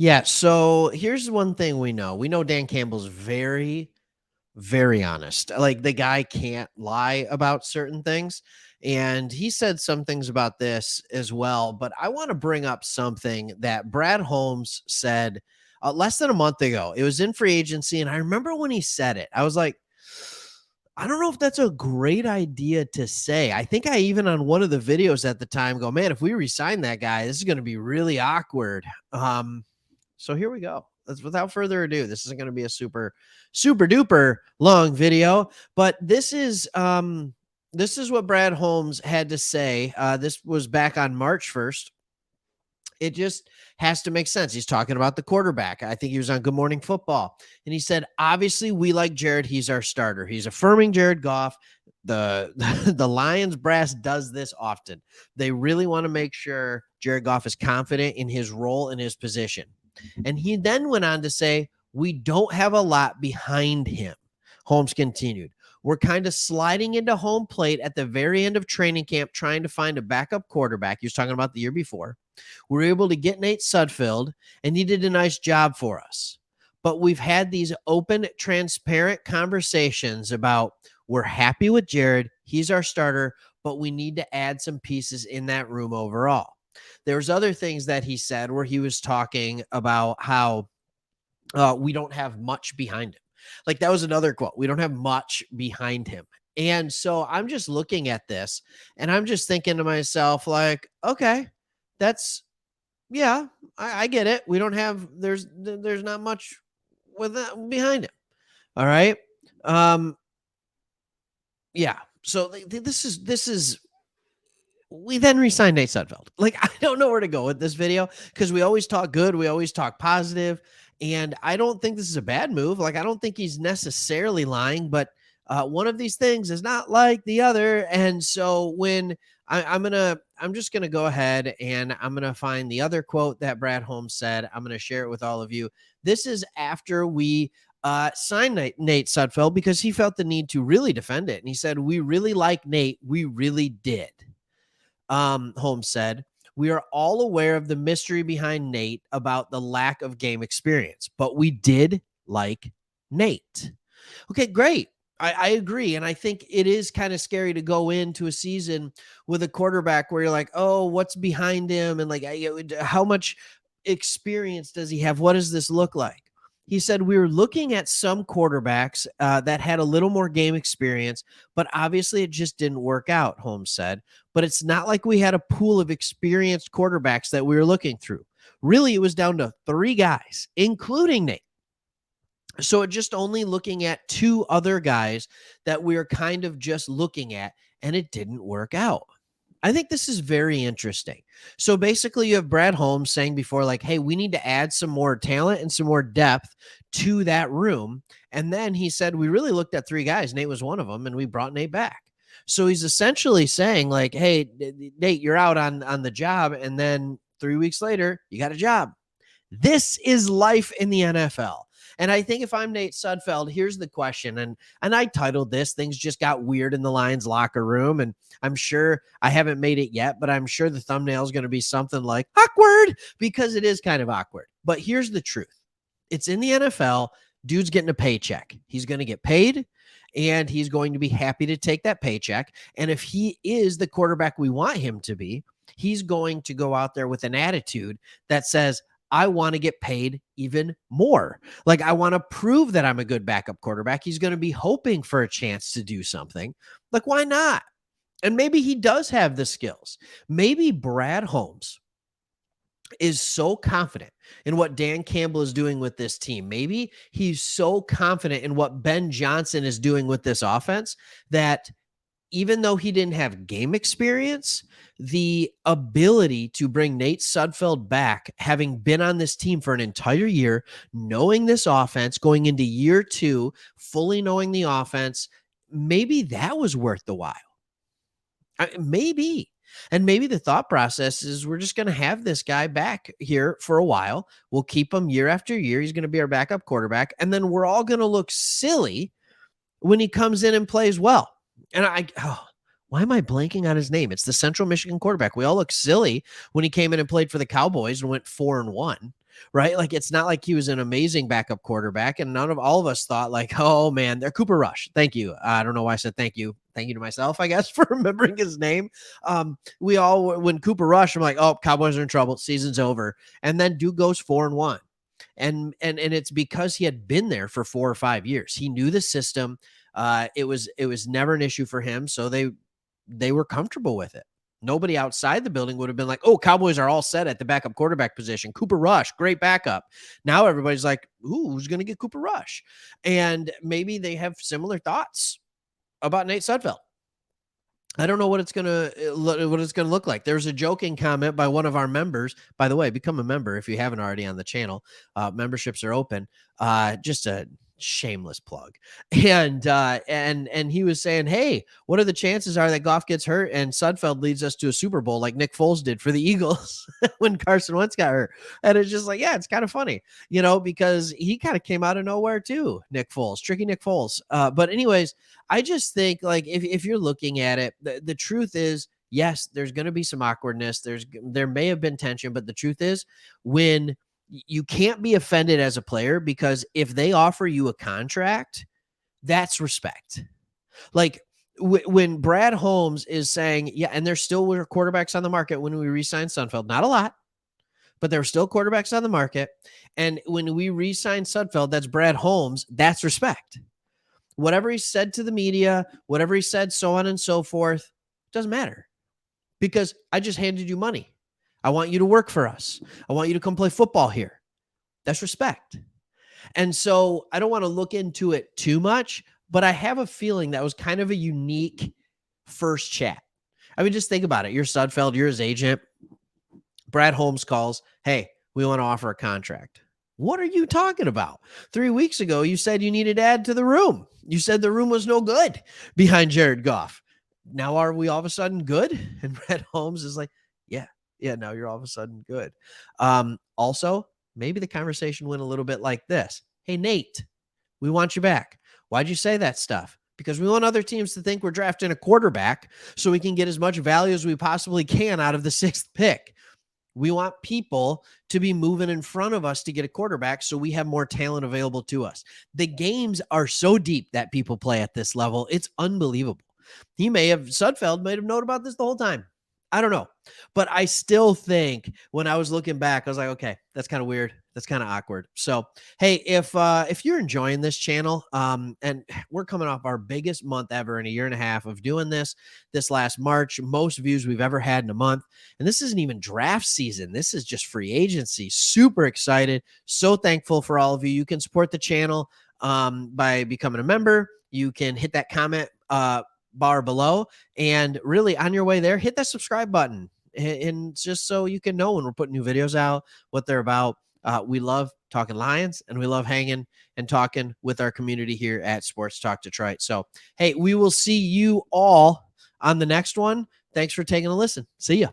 Yeah, so here's one thing we know. We know Dan Campbell's very, very honest. Like the guy can't lie about certain things. And he said some things about this as well. But I want to bring up something that Brad Holmes said less than a month ago. It was in free agency. And I remember when he said it, I was like, I don't know if that's a great idea to say. I think I even on one of the videos at the time go, man, if we resign that guy, this is going to be really awkward. So here we go. Without further ado, this isn't going to be a super duper long video, but this is what Brad Holmes had to say. This was back on March 1st. It just has to make sense. He's talking about the quarterback. I think he was on Good Morning Football. And he said, obviously, we like Jared. He's our starter. He's affirming Jared Goff. The the Lions brass does this often. They really want to make sure Jared Goff is confident in his role and his position. And he then went on to say, we don't have a lot behind him. Holmes continued. We're kind of sliding into home plate at the very end of training camp, trying to find a backup quarterback. He was talking about the year before. We were able to get Nate Sudfeld, and he did a nice job for us. But we've had these open, transparent conversations about we're happy with Jared. He's our starter, but we need to add some pieces in that room overall. There's other things that he said where he was talking about how we don't have much behind him. Like that was another quote. We don't have much behind him. And so I'm just looking at this and I'm just thinking to myself, like, okay, that's yeah, I get it. We don't have there's not much with that behind him. All right. Um, yeah. So this is we then re-signed Nate Sudfeld. Like, I don't know where to go with this video because we always talk good. We always talk positive. And I don't think this is a bad move. Like, I don't think he's necessarily lying, but one of these things is not like the other. And so when I'm just going to go ahead and I'm going to find the other quote that Brad Holmes said. I'm going to share it with all of you. This is after we signed Nate Sudfeld because he felt the need to really defend it. And he said, we really like Nate. We really did. Holmes said, we are all aware of the mystery behind Nate about the lack of game experience, but we did like Nate. Okay, great. I agree. And I think it is kind of scary to go into a season with a quarterback where you're like, oh, what's behind him? And like, how much experience does he have? What does this look like? He said, we were looking at some quarterbacks that had a little more game experience, but obviously it just didn't work out, Holmes said. But it's not like we had a pool of experienced quarterbacks that we were looking through. Really, it was down to 3 guys, including Nate. So just only looking at 2 other guys that we were kind of just looking at, and it didn't work out. I think this is very interesting. So basically, you have Brad Holmes saying before, like, hey, we need to add some more talent and some more depth to that room. And then he said, we really looked at 3 guys. Nate was one of them, and we brought Nate back. So he's essentially saying, like, hey, Nate, you're out on the job. And then 3 weeks later, you got a job. This is life in the NFL. And I think if I'm Nate Sudfeld, here's the question. And I titled this, Things Just Got Weird in the Lions Locker Room. And I'm sure I haven't made it yet, but I'm sure the thumbnail is going to be something like awkward because it is kind of awkward. But here's the truth. It's in the NFL. Dude's getting a paycheck. He's going to get paid and he's going to be happy to take that paycheck. And if he is the quarterback we want him to be, he's going to go out there with an attitude that says, I want to get paid even more. Like, I want to prove that I'm a good backup quarterback. He's going to be hoping for a chance to do something. Like, why not? And maybe he does have the skills. Maybe Brad Holmes is so confident in what Dan Campbell is doing with this team. Maybe he's so confident in what Ben Johnson is doing with this offense that even though he didn't have game experience, the ability to bring Nate Sudfeld back, having been on this team for an entire year, knowing this offense, going into year 2, fully knowing the offense, maybe that was worth the while. Maybe. And maybe the thought process is we're just going to have this guy back here for a while. We'll keep him year after year. He's going to be our backup quarterback. And then we're all going to look silly when he comes in and plays well. And why am I blanking on his name? It's the Central Michigan quarterback. We all look silly when he came in and played for the Cowboys and went 4-1. right? Like, it's not like he was an amazing backup quarterback, and all of us thought like, oh man, they're Cooper Rush. Thank you. I don't know why I said thank you. Thank you to myself, I guess, for remembering his name. We all, when Cooper Rush, I'm like, oh, Cowboys are in trouble. Season's over. And then dude goes 4-1. And it's because he had been there for 4 or 5 years. He knew the system. It was never an issue for him. So they were comfortable with it. Nobody outside the building would have been like, oh, Cowboys are all set at the backup quarterback position. Cooper Rush, great backup. Now everybody's like, ooh, who's going to get Cooper Rush? And maybe they have similar thoughts about Nate Sudfeld. I don't know what it's gonna look like. There's a joking comment by one of our members. By the way, become a member if you haven't already on the channel. Memberships are open. Just a shameless plug. And he was saying, hey, what are the chances are that Goff gets hurt and Sudfeld leads us to a Super Bowl like Nick Foles did for the Eagles when Carson Wentz got hurt? And it's just like, yeah, it's kind of funny, because he kind of came out of nowhere too. Nick Foles, tricky Nick Foles. But anyways, I just think like if you're looking at it, the truth is, yes, there's going to be some awkwardness. There may have been tension, but the truth is, when you can't be offended as a player, because if they offer you a contract, that's respect. Like when Brad Holmes is saying, yeah, and there still were quarterbacks on the market when we re-signed Sudfeld, not a lot, but there were still quarterbacks on the market. And when we re-signed Sudfeld, that's Brad Holmes, that's respect. Whatever he said to the media, whatever he said, so on and so forth, doesn't matter, because I just handed you money. I want you to work for us. I want you to come play football here. That's respect. And so I don't want to look into it too much, but I have a feeling that was kind of a unique first chat. I mean, just think about it. You're Sudfeld, you're his agent. Brad Holmes calls, hey, we want to offer a contract. What are you talking about? 3 weeks ago, you said you needed to add to the room. You said the room was no good behind Jared Goff. Now are we all of a sudden good? And Brad Holmes is like, yeah, now you're all of a sudden good. Also, maybe the conversation went a little bit like this. Hey, Nate, we want you back. Why'd you say that stuff? Because we want other teams to think we're drafting a quarterback so we can get as much value as we possibly can out of the 6th pick. We want people to be moving in front of us to get a quarterback so we have more talent available to us. The games are so deep that people play at this level. It's unbelievable. Sudfeld might have known about this the whole time. I don't know. But I still think when I was looking back, I was like, okay, that's kind of weird. That's kind of awkward. So, hey, if you're enjoying this channel, and we're coming off our biggest month ever in a year and a half of doing this last March, most views we've ever had in a month. And this isn't even draft season. This is just free agency. Super excited. So thankful for all of you. You can support the channel by becoming a member. You can hit that comment bar below, and really on your way there, hit that subscribe button, and just so you can know when we're putting new videos out, what they're about. We love talking Lions, and we love hanging and talking with our community here at Sports Talk Detroit. So, hey, we will see you all on the next one. Thanks for taking a listen. See ya.